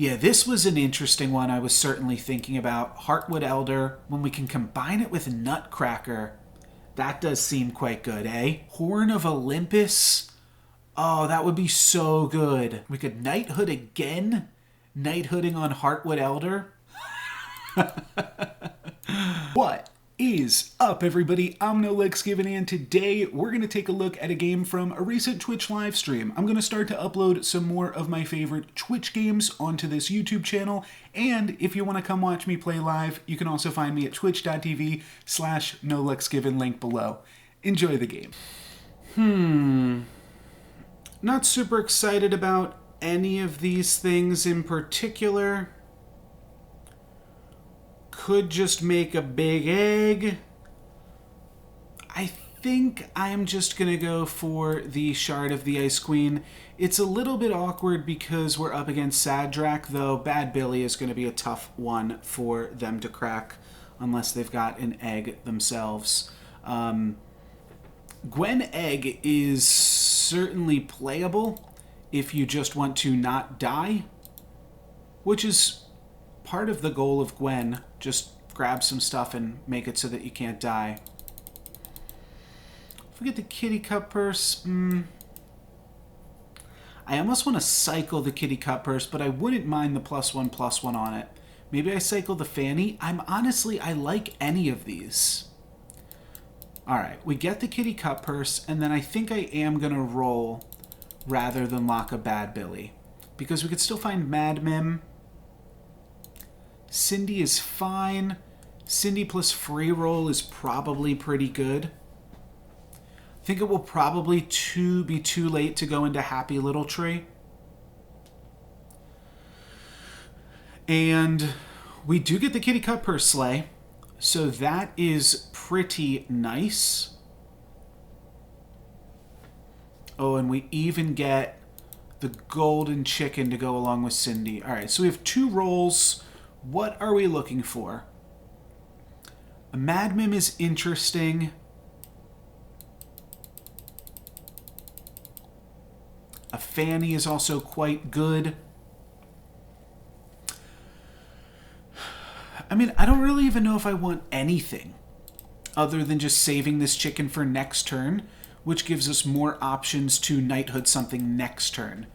Yeah, this was an interesting one I was certainly thinking about. Heartwood Elder, when we can combine it with Nutcracker, that does seem quite good, eh? Horn of Olympus. Oh, that would be so good. We could Knighthood again. Knighthooding on Heartwood Elder. What is up, everybody? I'm NoLucksGiven, and today we're going to take a look at a game from a recent Twitch live stream. I'm going to start to upload some more of my favorite Twitch games onto this YouTube channel, and if you want to come watch me play live, you can also find me at twitch.tv/NoLucksGiven, link below. Enjoy the game. Not super excited about any of these things in particular. Could just make a big egg. I think I'm just going to go for the Shard of the Ice Queen. It's a little bit awkward because we're up against Sadrak, though Bad Billy is going to be a tough one for them to crack unless they've got an egg themselves. Gwen Egg is certainly playable if you just want to not die, which is part of the goal of Gwen. Just grab some stuff and make it so that you can't die. If we get the Kitty Cup Purse, I almost want to cycle the Kitty Cup Purse, but I wouldn't mind the +1/+1 on it. Maybe I cycle the Fanny. I like any of these. Alright, we get the Kitty Cup Purse, and then I think I am going to roll rather than lock a Bad Billy, because we could still find Mad Mim. Cindy is fine. Cindy plus free roll is probably pretty good. I think it will probably be too late to go into Happy Little Tree. And we do get the Kitty Cup Purse sleigh, so that is pretty nice. Oh, and we even get the golden chicken to go along with Cindy. All right, so we have 2 rolls. What are we looking for? A Mad Mim is interesting. A Fanny is also quite good. I mean, I don't really even know if I want anything other than just saving this chicken for next turn, which gives us more options to Knighthood something next turn.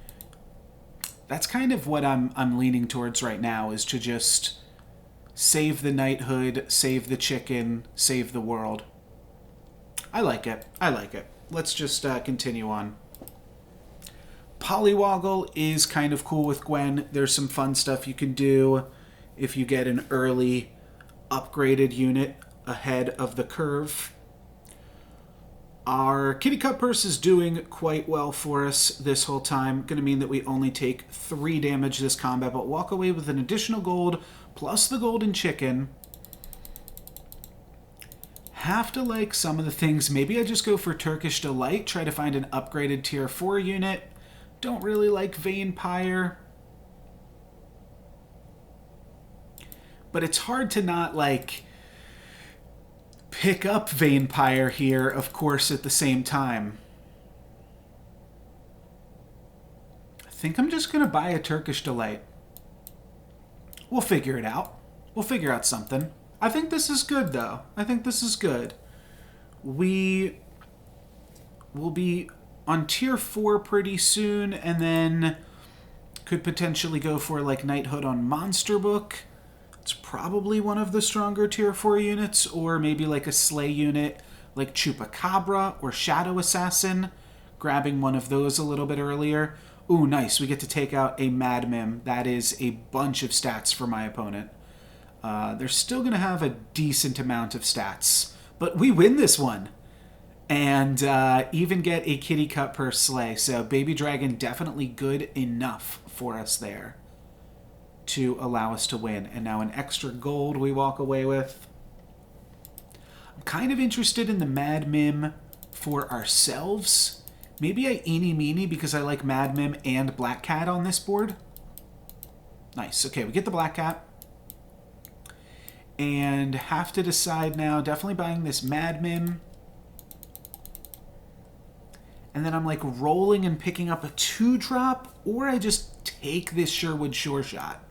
That's kind of what I'm leaning towards right now, is to just save the Knighthood, save the chicken, save the world. I like it. I like it. Let's just continue on. Polywoggle is kind of cool with Gwen. There's some fun stuff you can do if you get an early upgraded unit ahead of the curve. Our Kitty Cup Purse is doing quite well for us this whole time. Going to mean that we only take 3 damage this combat, but walk away with an additional gold plus the golden chicken. Have to like some of the things. Maybe I just go for Turkish Delight, try to find an upgraded tier 4 unit. Don't really like Vampire. But it's hard to not like pick up Vampire here, of course, at the same time. I think I'm just going to buy a Turkish Delight. We'll figure it out. We'll figure out something. I think this is good, though. I think this is good. We will be on tier 4 pretty soon, and then could potentially go for like Knighthood on Monster Book. It's probably one of the stronger tier 4 units, or maybe like a Slay unit like Chupacabra or Shadow Assassin, grabbing one of those a little bit earlier. Ooh, nice. We get to take out a Mad Mim. That is a bunch of stats for my opponent. They're still going to have a decent amount of stats, but we win this one. And even get a Kitty Cup Purse Slay. So Baby Dragon definitely good enough for us there to allow us to win. And now an extra gold we walk away with. I'm kind of interested in the Mad Mim for ourselves. Maybe I Eeny Meeny because I like Mad Mim and Black Cat on this board. Nice. Okay, we get the Black Cat. And have to decide now. Definitely buying this Mad Mim. And then I'm like rolling and picking up a 2-drop, or I just take this Sherwood Sure Shot.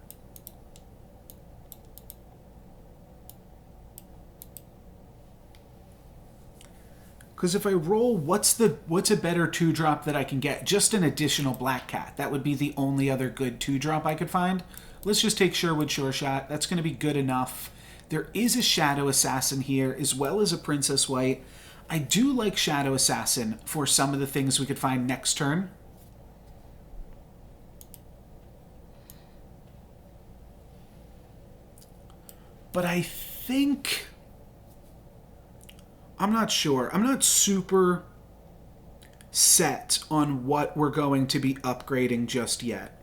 Because if I roll, what's a better 2-drop that I can get? Just an additional Black Cat. That would be the only other good 2-drop I could find. Let's just take Sherwood Sure Shot. That's going to be good enough. There is a Shadow Assassin here, as well as a Princess White. I do like Shadow Assassin for some of the things we could find next turn. But I think... I'm not sure. I'm not super set on what we're going to be upgrading just yet.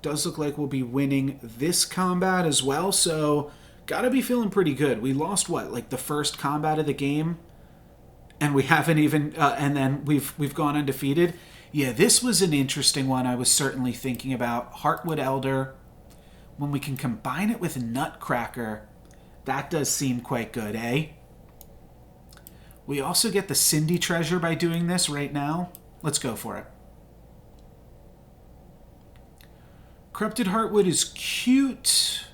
Does look like we'll be winning this combat as well, so gotta be feeling pretty good. We lost what, like the first combat of the game, and we haven't even, and then we've gone undefeated. Yeah, this was an interesting one. I was certainly thinking about Heartwood Elder. When we can combine it with Nutcracker, that does seem quite good, eh? We also get the Cindy treasure by doing this right now. Let's go for it. Corrupted Heartwood is cute.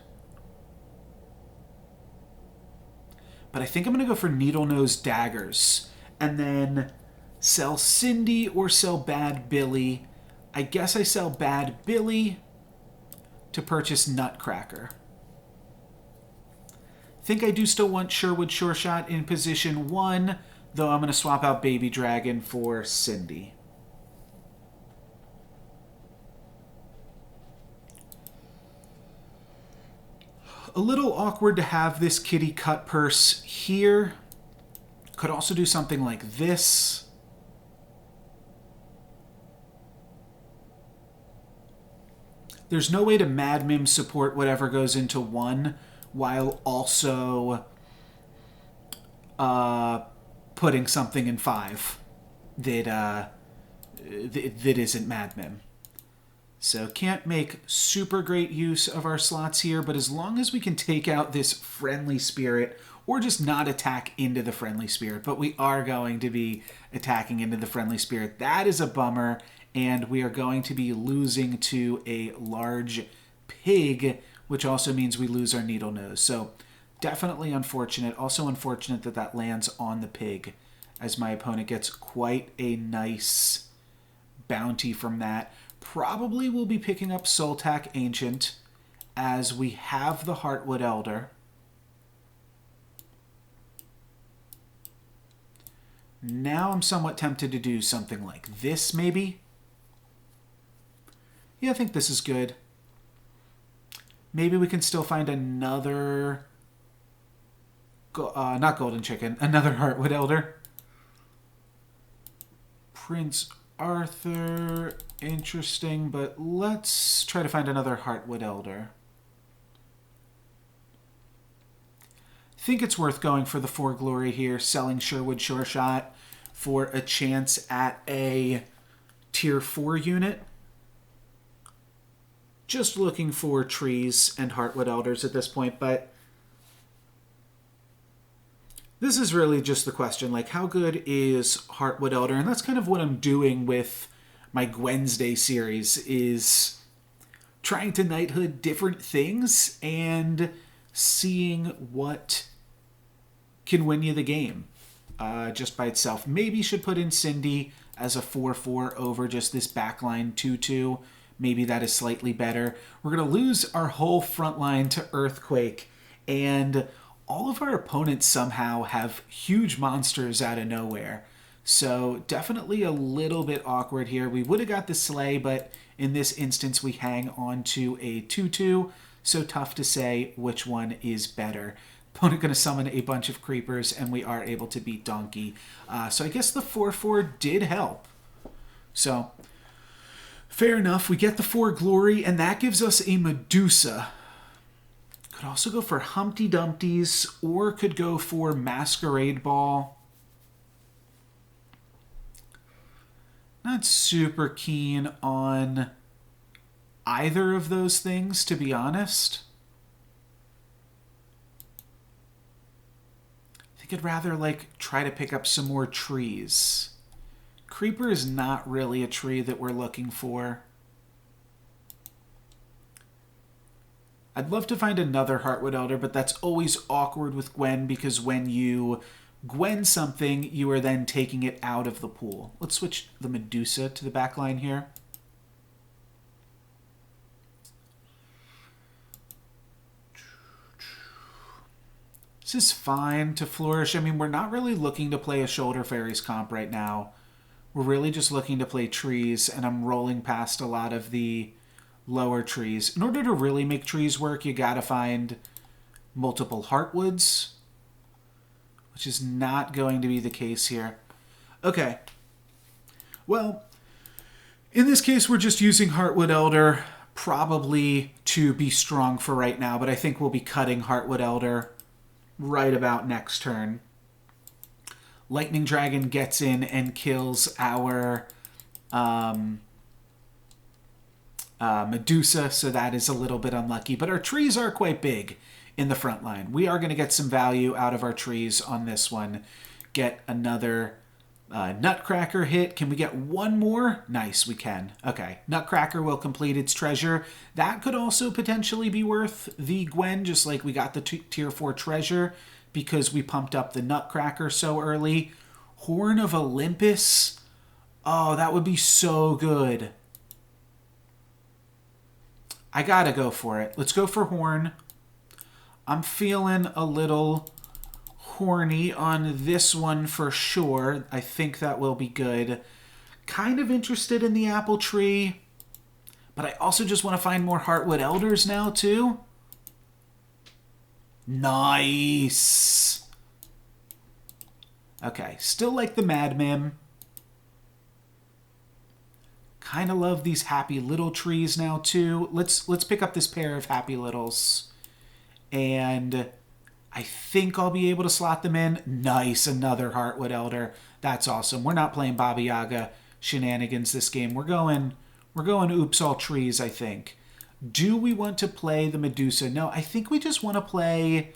But I think I'm going to go for Needle Nose Daggers. And then sell Cindy or sell Bad Billy. I guess I sell Bad Billy to purchase Nutcracker. Think I do still want Sherwood Sure Shot in position 1, though I'm going to swap out Baby Dragon for Cindy. A little awkward to have this kitty cut purse here. Could also do something like this. There's no way to Mad Mim support whatever goes into 1, while also putting something in 5 that isn't Mad Mim. So can't make super great use of our slots here, but as long as we can take out this Friendly Spirit, or just not attack into the Friendly Spirit, but we are going to be attacking into the Friendly Spirit, that is a bummer, and we are going to be losing to a large pig, which also means we lose our Needle Nose. So definitely unfortunate. Also unfortunate that that lands on the pig, as my opponent gets quite a nice bounty from that. Probably will be picking up Sultak Ancient, as we have the Heartwood Elder. Now I'm somewhat tempted to do something like this, maybe. Yeah, I think this is good. Maybe we can still find another... not Golden Chicken. Another Heartwood Elder. Prince Arthur. Interesting, but let's try to find another Heartwood Elder. Think it's worth going for the 4 Glory here, selling Sherwood Sure Shot for a chance at a tier 4 unit. Just looking for trees and Heartwood Elders at this point, but this is really just the question, like, how good is Heartwood Elder? And that's kind of what I'm doing with my GWENsday series, is trying to Knighthood different things and seeing what can win you the game just by itself. Maybe should put in Cindy as a 4-4 over just this backline 2-2. Maybe that is slightly better. We're going to lose our whole front line to Earthquake, and all of our opponents somehow have huge monsters out of nowhere. So definitely a little bit awkward here. We would have got the Slay, but in this instance we hang on to a 2-2, so tough to say which one is better. Opponent going to summon a bunch of creepers, and we are able to beat Donkey. So I guess the 4-4 did help. So fair enough. We get the 4 Glory, and that gives us a Medusa. Could also go for Humpty Dumpties, or could go for Masquerade Ball. Not super keen on either of those things, to be honest. I think I'd rather, like, try to pick up some more trees. Creeper is not really a tree that we're looking for. I'd love to find another Heartwood Elder, but that's always awkward with Gwen because when you Gwen something, you are then taking it out of the pool. Let's switch the Medusa to the back line here. This is fine to flourish. I mean, we're not really looking to play a Shoulder Fairies comp right now. We're really just looking to play trees, and I'm rolling past a lot of the lower trees. In order to really make trees work, you gotta find multiple Heartwoods, which is not going to be the case here. Okay. Well, in this case, we're just using Heartwood Elder probably to be strong for right now, but I think we'll be cutting Heartwood Elder right about next turn. Lightning Dragon gets in and kills our Medusa, so that is a little bit unlucky. But our trees are quite big in the front line. We are going to get some value out of our trees on this one. Get another Nutcracker hit. Can we get one more? Nice, we can. Okay, Nutcracker will complete its treasure. That could also potentially be worth the Gwen, just like we got the tier 4 treasure because we pumped up the Nutcracker so early. Horn of Olympus. Oh, that would be so good. I gotta go for it. Let's go for Horn. I'm feeling a little horny on this one for sure. I think that will be good. Kind of interested in the apple tree, but I also just want to find more Heartwood Elders now too. Nice. Okay, still like the Mad Mim. Kind of love these Happy Little trees now too. Let's pick up this pair of Happy Littles. And I think I'll be able to slot them in. Nice, another Heartwood Elder. That's awesome. We're not playing Baba Yaga shenanigans this game. We're going oops all trees, I think. Do we want to play the Medusa? No, I think we just want to play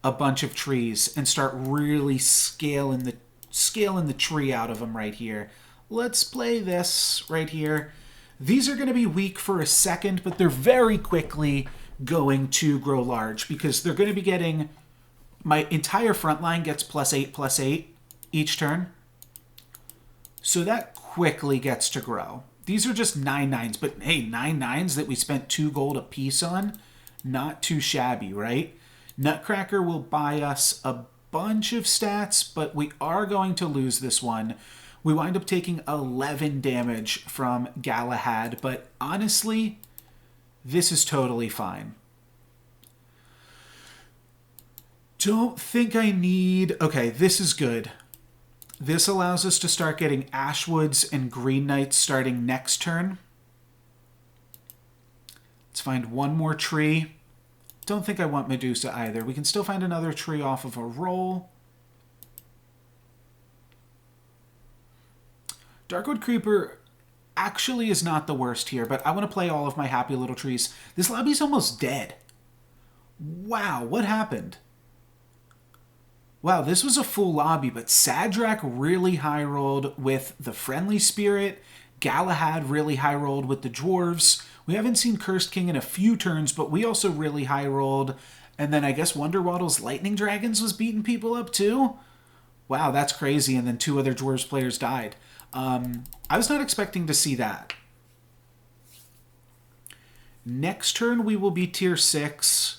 a bunch of trees and start really scaling the tree out of them right here. Let's play this right here. These are going to be weak for a second, but they're very quickly going to grow large because they're going to be getting, my entire front line gets +8/+8 each turn. So that quickly gets to grow. These are just 9/9s, but hey, 9/9s that we spent 2 gold a piece on, not too shabby, right? Nutcracker will buy us a bunch of stats, but we are going to lose this one. We wind up taking 11 damage from Galahad, but honestly, this is totally fine. Don't think I need... Okay, this is good. This allows us to start getting Ashwoods and Green Knights starting next turn. Let's find one more tree. Don't think I want Medusa either. We can still find another tree off of a roll. Darkwood Creeper actually is not the worst here, but I want to play all of my Happy Little trees. This lobby's almost dead. Wow, what happened? Wow, this was a full lobby, but Sadrak really high rolled with the Friendly Spirit. Galahad really high rolled with the Dwarves. We haven't seen Cursed King in a few turns, but we also really high rolled. And then I guess Wonder Waddle's Lightning Dragons was beating people up too? Wow, that's crazy. And then 2 other Dwarves players died. I was not expecting to see that. Next turn we will be tier 6.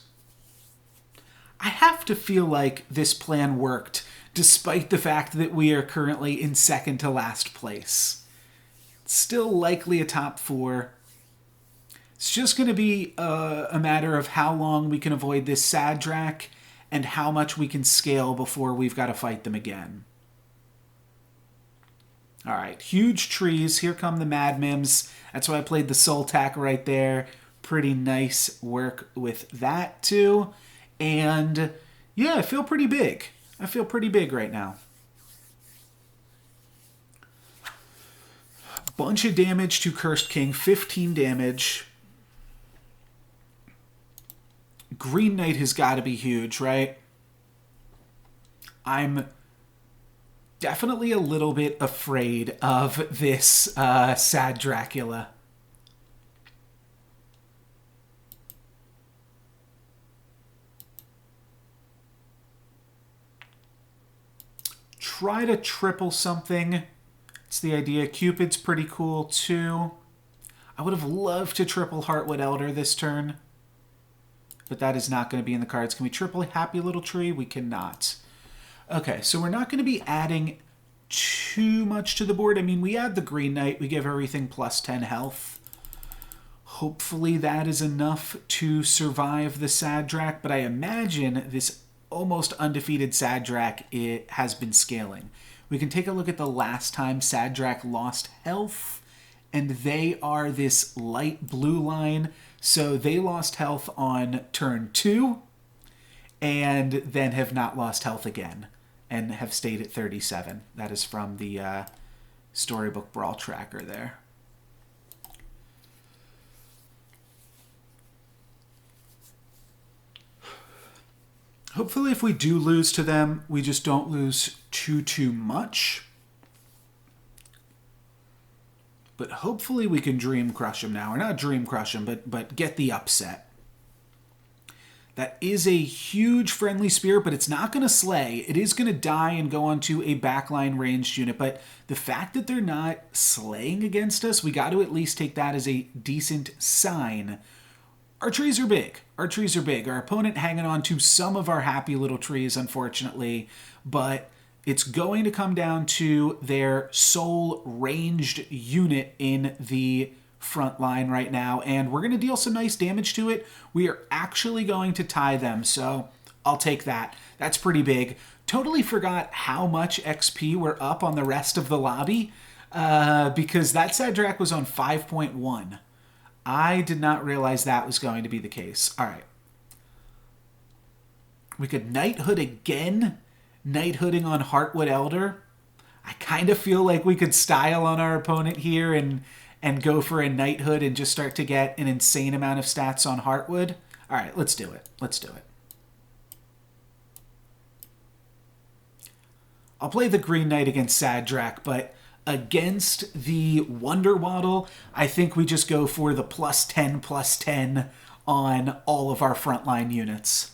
I have to feel like this plan worked, despite the fact that we are currently in second to last place. It's still likely a top 4. It's just going to be a matter of how long we can avoid this Sadrak and how much we can scale before we've got to fight them again. All right, huge trees. Here come the Mad Mims. That's why I played the Soul Tack right there. Pretty nice work with that too. And yeah, I feel pretty big. I feel pretty big right now. Bunch of damage to Cursed King. 15 damage. Green Knight has got to be huge, right? I'm definitely a little bit afraid of this sad Dracula. try to triple something. It's the idea. Cupid's pretty cool too. I would have loved to triple Heartwood Elder this turn, but that is not going to be in the cards. Can we triple Happy Little Tree? We cannot. Okay, so we're not going to be adding too much to the board. I mean, we add the Green Knight. We give everything plus 10 health. Hopefully that is enough to survive the Sadrak, but I imagine this almost undefeated Sadrak, it has been scaling. We can take a look at the last time Sadrak lost health, and they are this light blue line. So they lost health on turn 2, and then have not lost health again, and have stayed at 37. That is from the Storybook Brawl tracker there. Hopefully if we do lose to them, we just don't lose too much. But hopefully we can Dream Crush them now. Or not Dream Crush them, but get the upset. That is a huge friendly spirit, but it's not going to slay. It is going to die and go onto a backline ranged unit. But the fact that they're not slaying against us, we got to at least take that as a decent sign. Our trees are big. Our trees are big. Our opponent hanging on to some of our happy little trees, unfortunately. But it's going to come down to their sole ranged unit in the front line right now. And we're going to deal some nice damage to it. We are actually going to tie them. So I'll take that. That's pretty big. Totally forgot how much XP we're up on the rest of the lobby. Because that Sadrak was on 5.1. I did not realize that was going to be the case. All right. We could Knighthood again. Knighthooding on Heartwood Elder. I kind of feel like we could style on our opponent here and go for a Knighthood and just start to get an insane amount of stats on Heartwood. All right, let's do it. Let's do it. I'll play the Green Knight against Sadrak, but against the Wonder Waddle, I think we just go for the +10/+10 on all of our frontline units.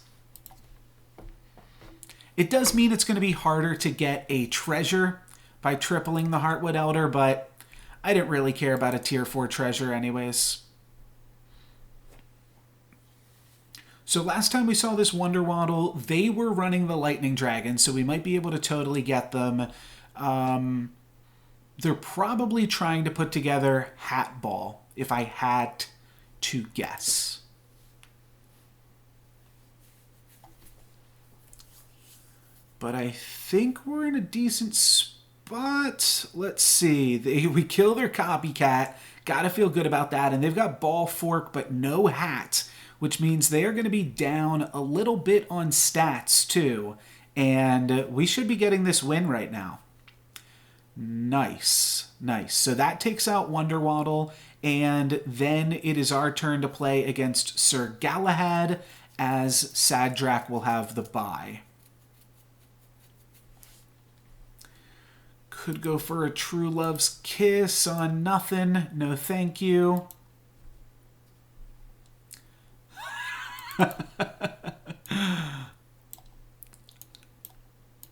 It does mean it's going to be harder to get a treasure by tripling the Heartwood Elder, but I didn't really care about a tier 4 treasure anyways. So last time we saw this Wonder Waddle, they were running the Lightning Dragon, so we might be able to totally get them. They're probably trying to put together Hat Ball, if I had to guess. But I think we're in a decent spot. Let's see. We kill their copycat. Gotta feel good about that. And they've got Ball Fork, but no Hat, which means they are going to be down a little bit on stats, too. And we should be getting this win right now. Nice. Nice. So that takes out Wonder Waddle, and then it is our turn to play against Sir Galahad, as Sadrak will have the bye. Could go for a True Love's Kiss on nothing. No thank you.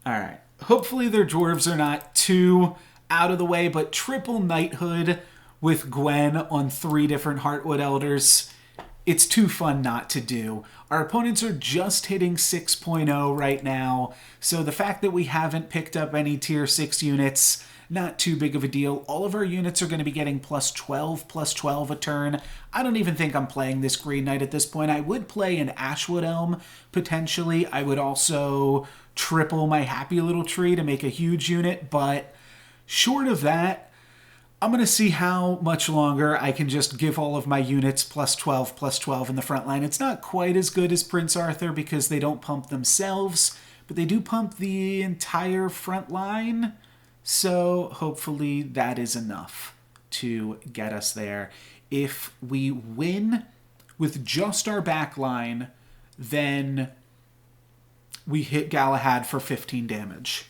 Alright. Hopefully their dwarves are not too out of the way, but triple Knighthood with Gwen on 3 different Heartwood Elders, it's too fun not to do. Our opponents are just hitting 6.0 right now, so the fact that we haven't picked up any tier 6 units, not too big of a deal. All of our units are going to be getting +12/+12 a turn. I don't even think I'm playing this Green Knight at this point. I would play an Ashwood Elm, potentially. I would also triple my Happy Little Tree to make a huge unit, but short of that, I'm going to see how much longer I can just give all of my units +12/+12 in the front line. It's not quite as good as Prince Arthur because they don't pump themselves, but they do pump the entire front line. So hopefully that is enough to get us there. If we win with just our back line, then we hit Galahad for 15 damage.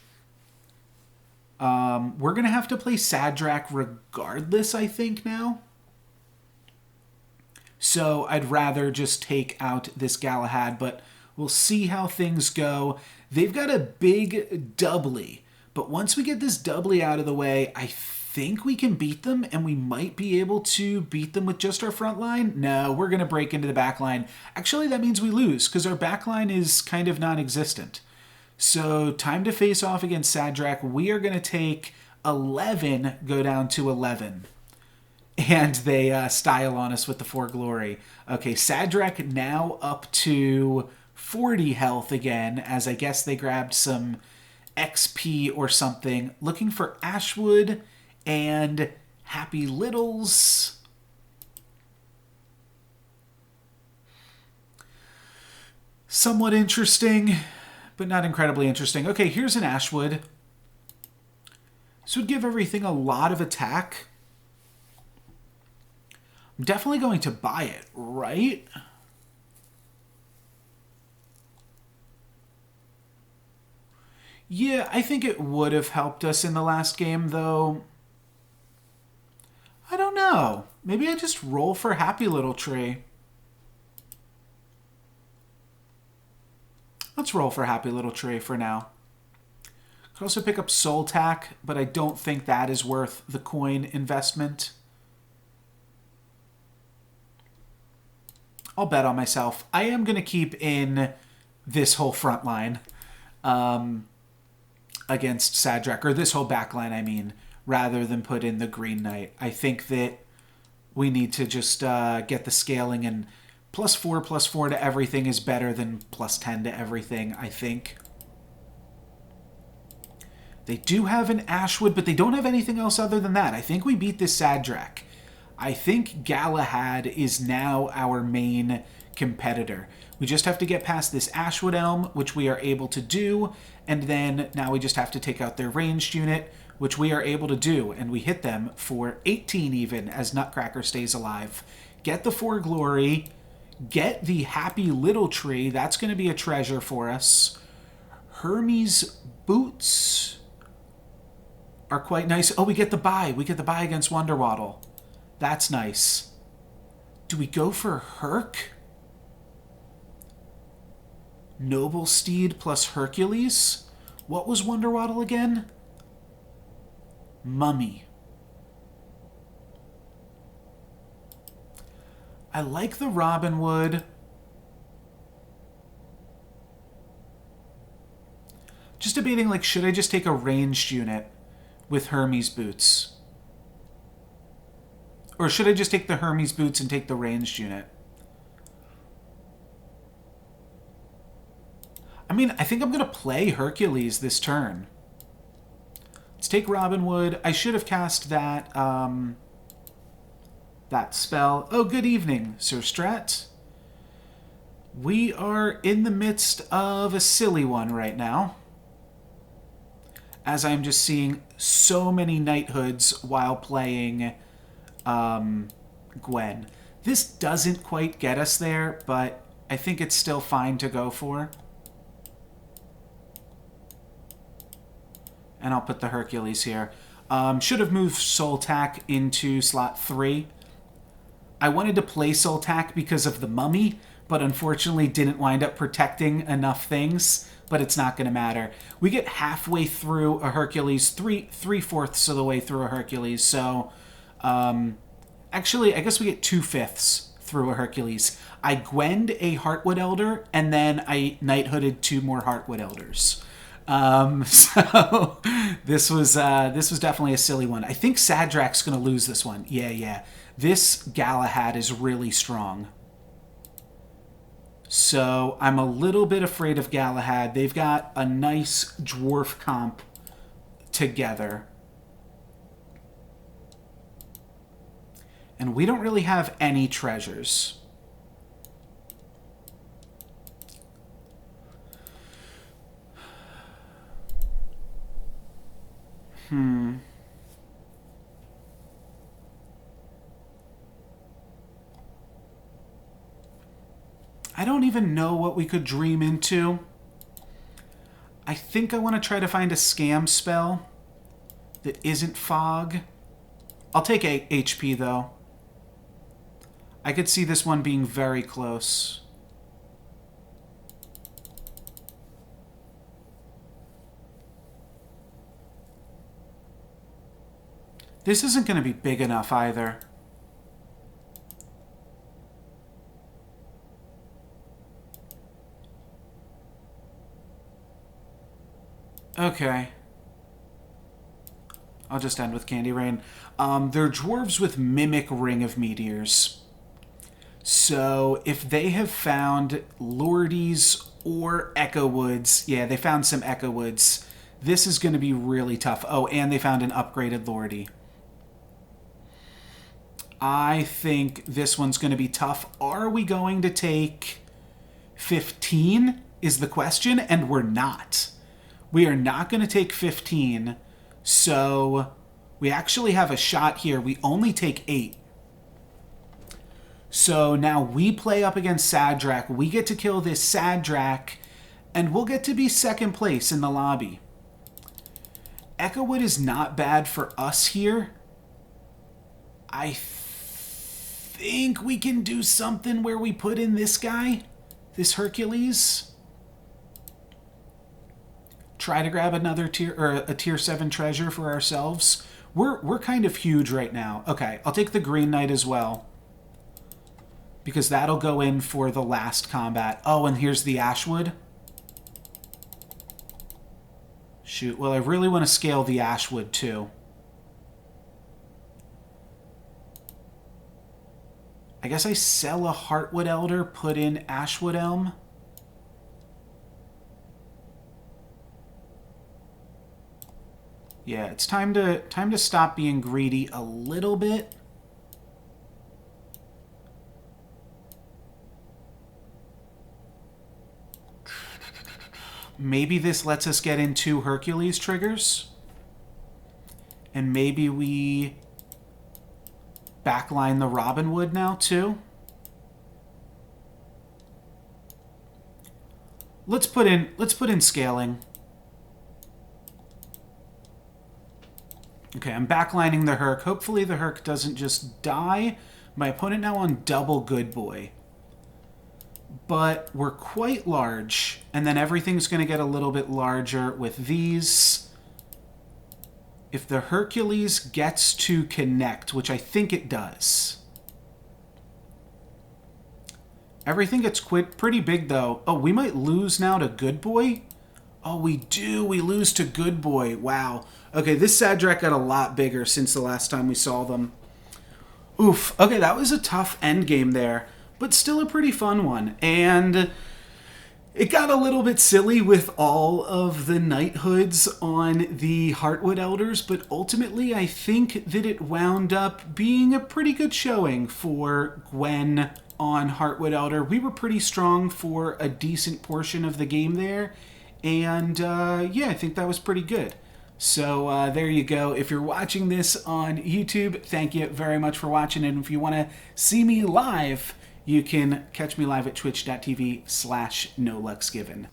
We're going to have to play Sadrak regardless, I think, now. So I'd rather just take out this Galahad, but we'll see how things go. They've got a big doubly, But once we get this doubly out of the way, I think we can beat them, and we might be able to beat them with just our front line. No, we're going to break into the back line. Actually, that means we lose, because our back line is kind of non-existent. So, time to face off against Sadrak. We are going to take 11, go down to 11. And they style on us with the 4 glory. Okay, Sadrak now up to 40 health again, as I guess they grabbed some XP or something. Looking for Ashwood and Happy Littles. Somewhat interesting, but not incredibly interesting. Okay, here's an Ashwood. This would give everything a lot of attack. I'm definitely going to buy it, right? Yeah, I think it would have helped us in the last game, though. I don't know. Maybe I just roll for Happy Little Tree. Let's roll for Happy Little Tree for now. Could also pick up Soul Tack, but I don't think that is worth the coin investment. I'll bet on myself. I am going to keep in this whole front line against Sadrak, or this whole back line, I mean, rather than put in the Green Knight. I think that we need to just get the scaling, and +4/+4 to everything is better than +10 to everything, I think. They do have an Ashwood, but they don't have anything else other than that. I think we beat this Sadrak. I think Galahad is now our main competitor. We just have to get past this Ashwood Elm, which we are able to do, and then now we just have to take out their ranged unit, which we are able to do, and we hit them for 18 even as Nutcracker stays alive. Get the 4 glory, get the Happy Little Tree, that's going to be a treasure for us. Hermes Boots are quite nice. Oh, we get the buy. We get the buy against Wonderwaddle. That's nice. Do we go for Herc? Noble Steed plus Hercules? What was Wonderwaddle again? Mummy. I like the Robin Wood. Just debating, like, should I just take a ranged unit with Hermes Boots? Or should I just take the Hermes Boots and take the ranged unit? I mean, I think I'm going to play Hercules this turn. Let's take Robin Wood. I should have cast that, that spell. Oh, good evening, Sir Strat. We are in the midst of a silly one right now, as I'm just seeing so many Knighthoods while playing Gwen. This doesn't quite get us there, but I think it's still fine to go for. And I'll put the Hercules here. Should have moved Soul Tack into slot 3. I wanted to play Soul Tack because of the Mummy, but unfortunately didn't wind up protecting enough things, but it's not going to matter. We get halfway through a Hercules, three-fourths of the way through a Hercules, so actually, I guess we get 2/5 through a Hercules. I Gwen'd a Heartwood Elder, and then I Knighthooded 2 more Heartwood Elders. So this was definitely a silly one. I think Sadrak's going to lose this one. Yeah. This Galahad is really strong. So I'm a little bit afraid of Galahad. They've got a nice dwarf comp together. And we don't really have any treasures. I don't even know what we could dream into. I think I want to try to find a scam spell that isn't fog. I'll take 8 HP, though. I could see this one being very close. This isn't going to be big enough either. Okay. I'll just end with Candy Rain. They're dwarves with Mimic Ring of Meteors. So if they have found Lordies or Echo Woods, yeah, they found some Echo Woods, this is going to be really tough. Oh, and they found an upgraded Lordie. I think this one's going to be tough. Are we going to take 15 is the question, and we're not. We are not going to take 15, so we actually have a shot here. We only take 8. So now we play up against Sadrak. We get to kill this Sadrak, and we'll get to be second place in the lobby. Echowood is not bad for us here. I think we can do something where we put in this guy, this Hercules. Try to grab another tier or a tier 7 treasure for ourselves. We're kind of huge right now. Okay, I'll take the Green Knight as well, because that'll go in for the last combat. Oh, and here's the Ashwood. Shoot, well, I really want to scale the Ashwood too. I guess I sell a Heartwood Elder, put in Ashwood Elm. Yeah, it's time to stop being greedy a little bit. Maybe this lets us get in 2 Hercules triggers. And maybe we backline the Robinwood now too. Let's put in scaling. Okay, I'm backlining the Herc. Hopefully the Herc doesn't just die. My opponent now on double Good Boy. But we're quite large, and then everything's going to get a little bit larger with these. If the Hercules gets to connect, which I think it does. Everything gets pretty big, though. Oh, we might lose now to Good Boy? Oh, we do. We lose to Good Boy. Wow. Okay, this Sadrak got a lot bigger since the last time we saw them. Oof. Okay, that was a tough endgame there, but still a pretty fun one. And it got a little bit silly with all of the Knighthoods on the Heartwood Elders, but ultimately I think that it wound up being a pretty good showing for Gwen on Heartwood Elder. We were pretty strong for a decent portion of the game there, and yeah, I think that was pretty good. So there you go. If you're watching this on YouTube, thank you very much for watching. And if you want to see me live, you can catch me live at twitch.tv/NoLucksGiven.